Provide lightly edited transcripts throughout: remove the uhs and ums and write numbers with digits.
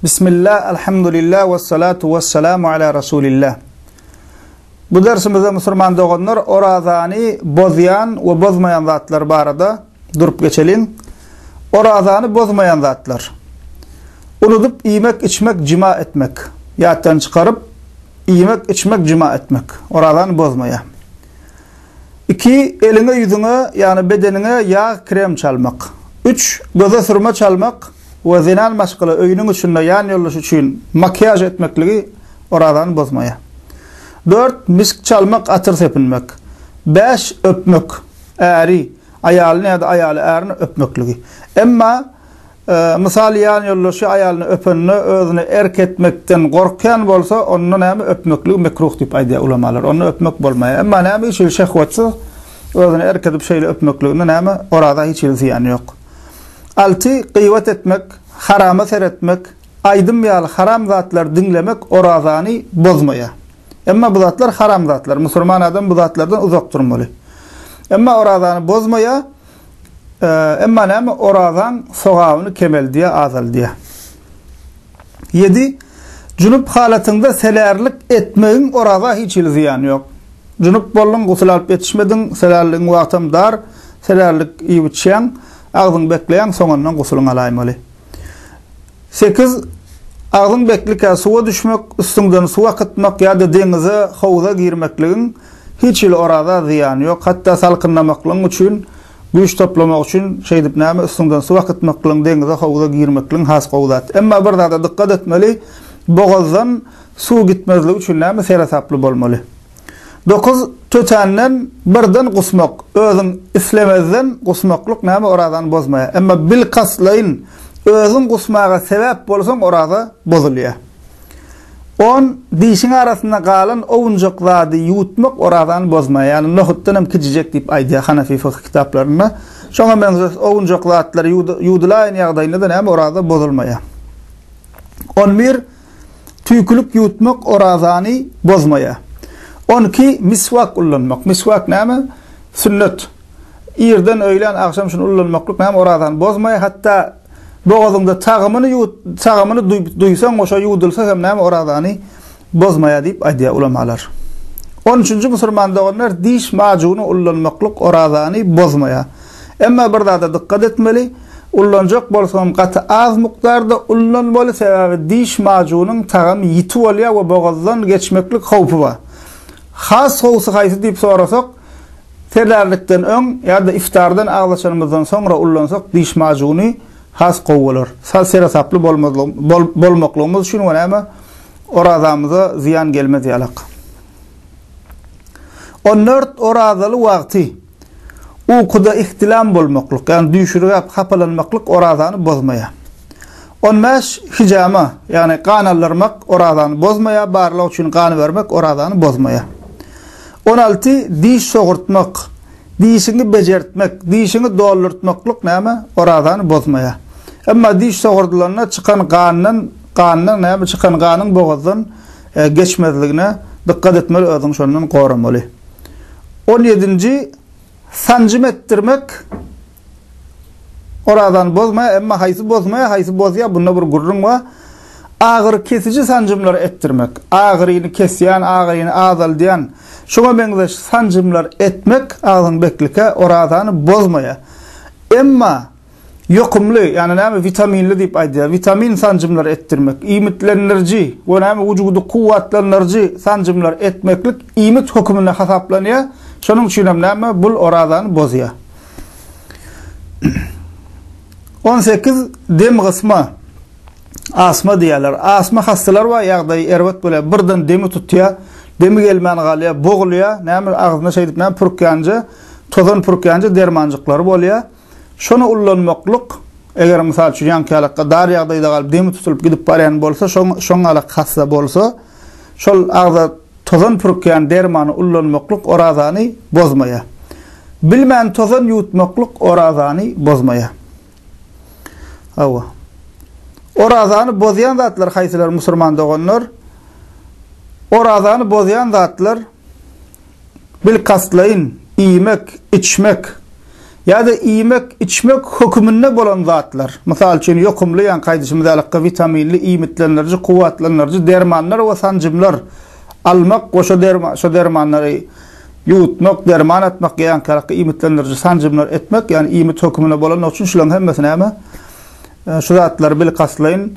Bismillah, elhamdülillah ve salatu ve selamu ala Resulillah. Bu dersimizde Müslüman doğanlar orazani bozyan ve bozmayan zatlar barada durup geçelim. Orazani bozmayan zatlar. Unutup yemek, içmek, cima etmek. Yattan çıkarıp yemek, içmek, cima etmek. Orazani bozmaya. 2. Eline, yüzüne yani bedenine yağ, krem çalmak. 3. Göze sürme çalmak ve zinal maşgılı öýünüň üçünde yan ýollaş üçin makyaj etmekligi orazany bozmaya. 4. Misk çalmak, atyr sepinmek. 5. Öpmek. Äri aýalyny ýa-da aýaly ärini öpmekligi. Emma misal yan ýollaşy aýalyny öpenini özüne erk etmekden gorkyan bolsa onu näme öpmekligi mekruh diýip aýdýar ulamalar. Onu öpmek bolmaýar. Emma näme şol şehwatçy özüne erk edip şeýle öpmekligine näme orada hiç ýany ýok. 6. Qıyvat etmek, harama seretmek, aydym ýaly haram zatlar dinlemek orazany bozmaya. Emma bu zatlar haram zatlar. Müslüman adam bu zatlardan uzak durmaly. Emma orazany bozmaya, emma näme orazan sogawyny kemel diye, azal diye. 7. Junup halatynda selerlik etmegiň oraza hiç ýany ýok. Junup bollun gusul alyp yetişmedin, selerligiň wagtym dar, selerlik ýypçyan, ağzın bekleyen soňandan gusuluň alaýmaly. 8. Ağzın beklike suwa düşmek, üstünden suwa kytmak ýa-da deňize, howza girmekligiň hiç orada ziýany ýok. Hatda salkynlamaklyň üçin, güýç toplamak üçin şeýdip näme üstünden suwa kytmaklyň, deňize, howza girmekliň has gowzat. Emma bir zada dikkat etmeli, boğazdan suw gitmezligi üçin näme serasaply bolmaly. 9. Tötänden birden gusmak, özüň islemezden gusmaklyk näme orazany bozmaýar. Emma bil kaslaýyn özüň gusmaga sebäp bolsaň orada bozulýar. 10. Dişiň arasynda galan owunjak zady ýutmak orazany bozmaýar. Ýani nohutdan hem kijijek diýip aýdýar Hanafi fiqh kitaplarynda. Şoňa benzer owunjak zatlar ýudylaýan ýagdaýynda näme orada bozulmaýar. 11. Tüýkülük ýutmak orazany bozmaýar. 12. Miswak ullanmak. Miswak näme? Sünnet. Ýerden öýlen akşam şunu ullanmaklyk näme orazany bozmaýar. Hatda boğazynda tagymyny duýsaň oşa ýudylsa hem näme orazany bozmaýar diýip aýdýar ulamalar. 13-nji musulman doganlar diş majuny ullanmaklyk orazany bozmaýar. Emma bir zada dikkat etmeli, ullanjak bolsam gaty az mukdarda ullanmaly, sebäbi diş majunyň tagamy ýitip bolýar we boğazdan geçmeklik howpy bar. Has howsy haýsy diýip sorasak, terlerlikden öň ýa-da iftardan aglaşanymyzdan soňra ullansak diş majuny has gowular. Sal saply bolmaklygymyz üçin näme orazamyza ziýan gelmez ýalak. 14. Orazaly wagty. Uykuda ihtilam bolmaklyk, ýani düşürüp hapalanmaklyk orazany bozmaýar. 15. Hijama, ýani kan alyrmak orazany bozmaýar, barlyk üçin kan bermek orazany bozmaýar. 16. Diş sogurtmak, dişini bejertmek, dişini doldurtmaklyk näme orazany bozmaýar. Emma diş sogurdularına çıkan kandan näme çıkan kanyň boğazdan geçmezligine dikkat etmeli, özüň şondan goramaly. 17. Sancım ettirmek oradan bozmaýar, emma haýsy bozmaýar, haýsy bozýar, bunda bir gurrun bar. Ağır kesici sancımlar ettirmek, ağırını kesýän, ağırını azal diýen, şoňa benzer sancımlar etmek ağzın beklike orazany bozmaýar. Emma yokumly, ýani näme vitaminli diýip aýdýar, vitamin sancımlar ettirmek, imitlenirji we näme wujudy kuwwatlanyrji sancımlar etmeklik imit hökmüne hasaplanýar. Şonuň üçin näme bul orazany bozýar. 18. Dem gysma, asma diýerler. Asma hastalar var, ýagdaý erwet bole birden demi tutýar, demi gelmän galýar, boğulýar, näme agzyna şeýdip näme pürkýänje, tozan pürkýänje dermanjyklary bolýar. Şonu ullanmaklyk, eger misal şu ýankalykka dar ýagdaýda galyp demi tutulup gidip barýan bolsa, şoňa alak hassa bolsa, şol agza tozan pürkýän dermany ullanmaklyk orazany bozmaýar. Bilmän tozan ýutmaklyk orazany bozmaýar. Awa. Orazany bozýan zatlar haýsylar musulman doganlar? Orazany bozýan zatlar bil kaslaýyn, iýmek, içmek, ýa-da iýmek, içmek hökmünde bolan zatlar. Mysal üçin ýokumlayan gaýdyşymyzda vitaminli, iýmitlendirji, kuwatlandyrjy dermanlar we sanjymlar almak, şo dermanlary ýutmak, derman etmek ýa-ni iýmitlendirji sanjymlar etmek, ýani iýmit hökmünde bolan üçin şularyň hemmesine näme? Şu zatlar bil gaslaýyn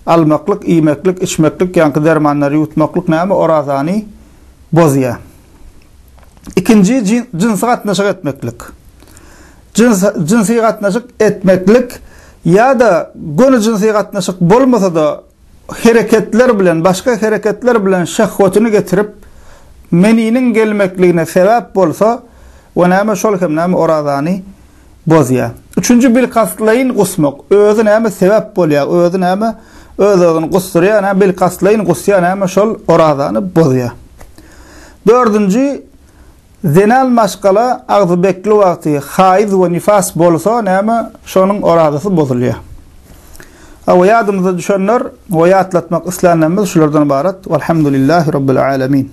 almaklyk, iýmeklik, içmeklik, ýa-ni dermanlary ýutmaklyk näme? Orazany bozýar. İkinci cinsy gatnaşyk etmeklik. Cinsy gatnaşyk etmeklik ýa-da gönül cinsy gatnaşyk bolmasa da hereketler bilen, başka hereketler bilen şahwatyny getirip meniniň gelmekligine sebäp bolsa, o näme şol hem näme orazany bozýar. Üçüncü bil gaslaýyn gusmak, özü näme sebäp bolýar, özü näme özüni gusturýar, näme bil gaslaýyn gusýar, näme şol orazany bozýar. Dördüncü, zenal maşgala agzy bekli wagty hayz we nifas bolsa näme şonuň orazasy bozulýar. Awa ýadymyza düşenler we ýatlatmak islenmemiz şulardan ibaret. Elhamdülillahi rabbil alamin.